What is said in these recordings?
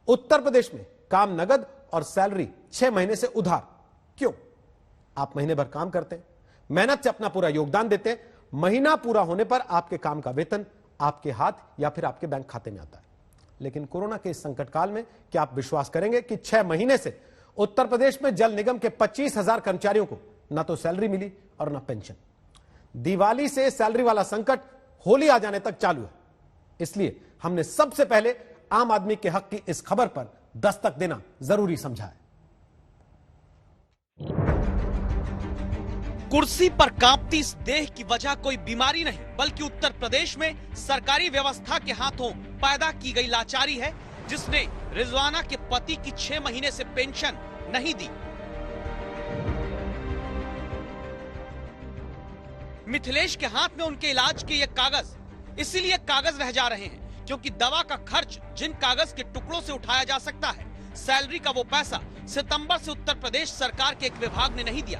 उत्तर प्रदेश में काम नगद और सैलरी 6 महीने से उधार। क्यों? आप महीने भर काम करते हैं, मेहनत से अपना पूरा योगदान देते हैं, महीना पूरा होने पर आपके काम का वेतन आपके हाथ या फिर आपके बैंक खाते में आता है। लेकिन कोरोना के इस संकट काल में क्या आप विश्वास करेंगे कि 6 महीने से उत्तर प्रदेश में जल निगम के 25,000 कर्मचारियों को ना तो सैलरी मिली और ना पेंशन। दिवाली से सैलरी वाला संकट होली आ जाने तक चालू है। इसलिए हमने सबसे पहले आम आदमी के हक की इस खबर पर दस्तक देना जरूरी समझा है। कुर्सी पर कांपती इस देह की वजह कोई बीमारी नहीं, बल्कि उत्तर प्रदेश में सरकारी व्यवस्था के हाथों पैदा की गई लाचारी है, जिसने रिजवाना के पति की 6 महीने से पेंशन नहीं दी। मिथिलेश के हाथ में उनके इलाज के ये कागज इसीलिए कागज रह जा रहे हैं क्योंकि दवा का खर्च जिन कागज के टुकड़ों से उठाया जा सकता है, सैलरी का वो पैसा सितंबर से उत्तर प्रदेश सरकार के एक विभाग ने नहीं दिया।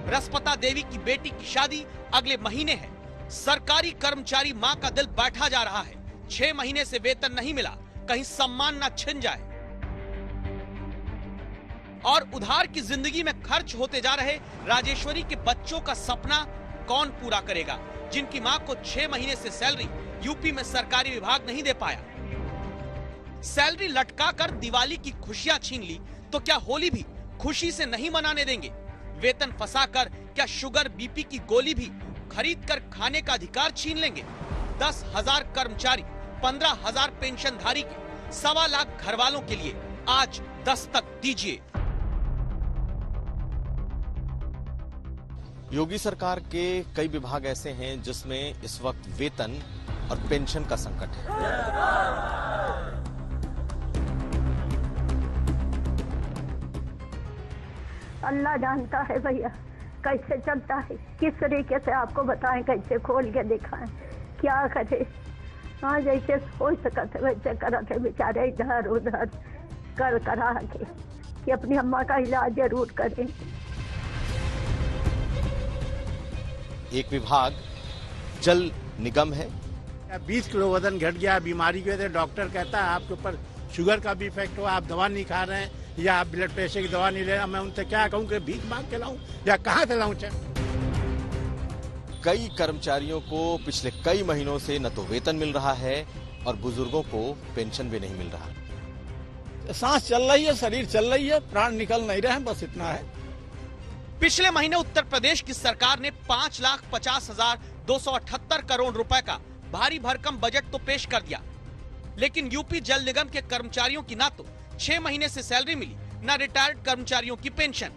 रसपता देवी की बेटी की शादी अगले महीने है। सरकारी कर्मचारी मां का दिल बैठा जा रहा है। 6 महीने से वेतन नहीं मिला, कहीं सम्मान न छिन जाए। और उधार की जिंदगी में खर्च होते जा रहे राजेश्वरी के बच्चों का सपना कौन पूरा करेगा, जिनकी मां को 6 महीने से सैलरी यूपी में सरकारी विभाग नहीं दे पाया। सैलरी लटका कर दिवाली की खुशियां छीन ली तो क्या होली भी खुशी से नहीं मनाने देंगे? वेतन फंसाकर क्या शुगर बीपी की गोली भी खरीद कर खाने का अधिकार छीन लेंगे? 10,000 कर्मचारी, 15,000 पेंशनधारी के 1.25 लाख घर वालों के लिए आज दस्तक दीजिए। योगी सरकार के कई विभाग ऐसे हैं जिसमें इस वक्त वेतन और पेंशन का संकट है। अल्लाह जानता है भैया कैसे चलता है, किस तरीके से आपको बताएं, कैसे खोल के दिखाएं, क्या करे। हाँ, जैसे हो सकते वैसे करते बेचारे, इधर उधर कर करा के कि अपनी अम्मा का इलाज जरूर करें। एक विभाग जल निगम है। 20 किलो वजन घट गया बीमारी की वजह से, डॉक्टर कहता है आपके ऊपर शुगर का भी इफेक्ट हो, आप दवा नहीं खा रहे हैं या आप ब्लड प्रेशर की दवा नहीं ले रहे। मैं उनसे क्या कहूँ कि भीख मांग के लाऊं या कहाँ से लाऊं? कई कर्मचारियों को पिछले कई महीनों से न तो वेतन मिल रहा है और बुजुर्गों को पेंशन भी नहीं मिल रहा। सांस चल रही है, शरीर चल रही है, प्राण निकल नहीं रहे हैं, बस इतना है। पिछले महीने उत्तर प्रदेश की सरकार ने 5,50,278 करोड़ रुपए का भारी भरकम बजट तो पेश कर दिया, लेकिन यूपी जल निगम के कर्मचारियों की ना तो 6 महीने से सैलरी मिली, न रिटायर्ड कर्मचारियों की पेंशन।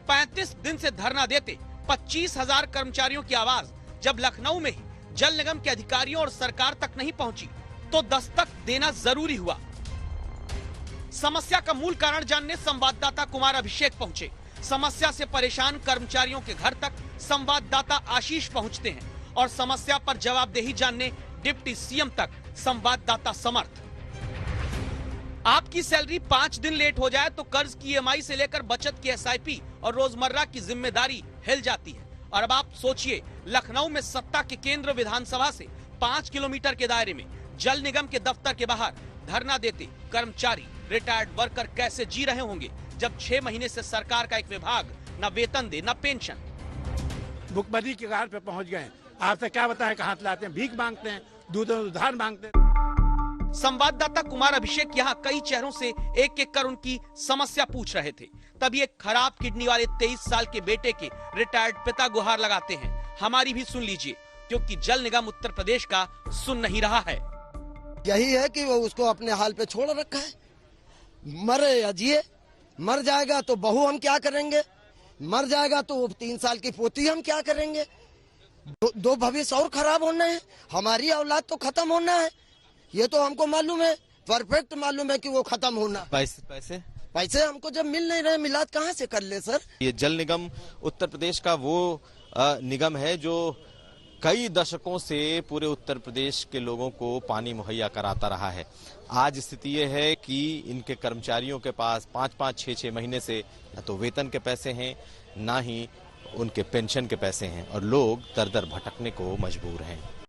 35 दिन से धरना देते 25,000 कर्मचारियों की आवाज जब लखनऊ में ही जल निगम के अधिकारियों और सरकार तक नहीं पहुंची तो दस्तक देना जरूरी हुआ। समस्या का मूल कारण जानने संवाददाता कुमार अभिषेक पहुंचे। समस्या से परेशान कर्मचारियों के घर तक संवाददाता आशीष पहुंचते हैं और समस्या पर जवाबदेही जानने डिप्टी सीएम तक संवाददाता समर्थ। आपकी सैलरी 5 दिन लेट हो जाए तो कर्ज की ईएमआई से लेकर बचत की एसआईपी और रोजमर्रा की जिम्मेदारी हिल जाती है। और अब आप सोचिए, लखनऊ में सत्ता के केंद्र विधानसभा से 5 किलोमीटर के दायरे में जल निगम के दफ्तर के बाहर धरना देते कर्मचारी, रिटायर्ड वर्कर कैसे जी रहे होंगे जब 6 महीने से सरकार का एक विभाग न वेतन दे न पेंशन। भुखमरी के कगार पे पहुंच गए। आपसे क्या बताएं, कहाँ से लाते हैं? भीख मांगते हैं, दूध उधार मांगते हैं। संवाददाता कुमार अभिषेक यहाँ कई चेहरों से एक एक कर उनकी समस्या पूछ रहे थे। तभी एक खराब किडनी वाले 23 साल के बेटे के रिटायर्ड पिता गुहार लगाते हैं, हमारी भी सुन लीजिए, क्योंकि जल निगम उत्तर प्रदेश का सुन नहीं रहा है। यही है कि वो उसको अपने हाल पे छोड़ रखा है, मरे या जिए। मर जाएगा तो बहू हम क्या करेंगे, मर जाएगा तो 3 साल की पोती हम क्या करेंगे। दो भविष्य और खराब होना है, हमारी औलाद तो खत्म होना है, ये तो हमको मालूम है, परफेक्ट मालूम है कि वो खत्म होना। पैसे हमको जब मिल नहीं रहे, मिलाद कहाँ से कर ले सर? ये जल निगम उत्तर प्रदेश का वो निगम है जो कई दशकों से पूरे उत्तर प्रदेश के लोगों को पानी मुहैया कराता रहा है। आज स्थिति ये है कि इनके कर्मचारियों के पास 5-5, 6-6 महीने से न तो वेतन के पैसे हैं, ना ही उनके पेंशन के पैसे हैं और लोग दर दर भटकने को मजबूर हैं।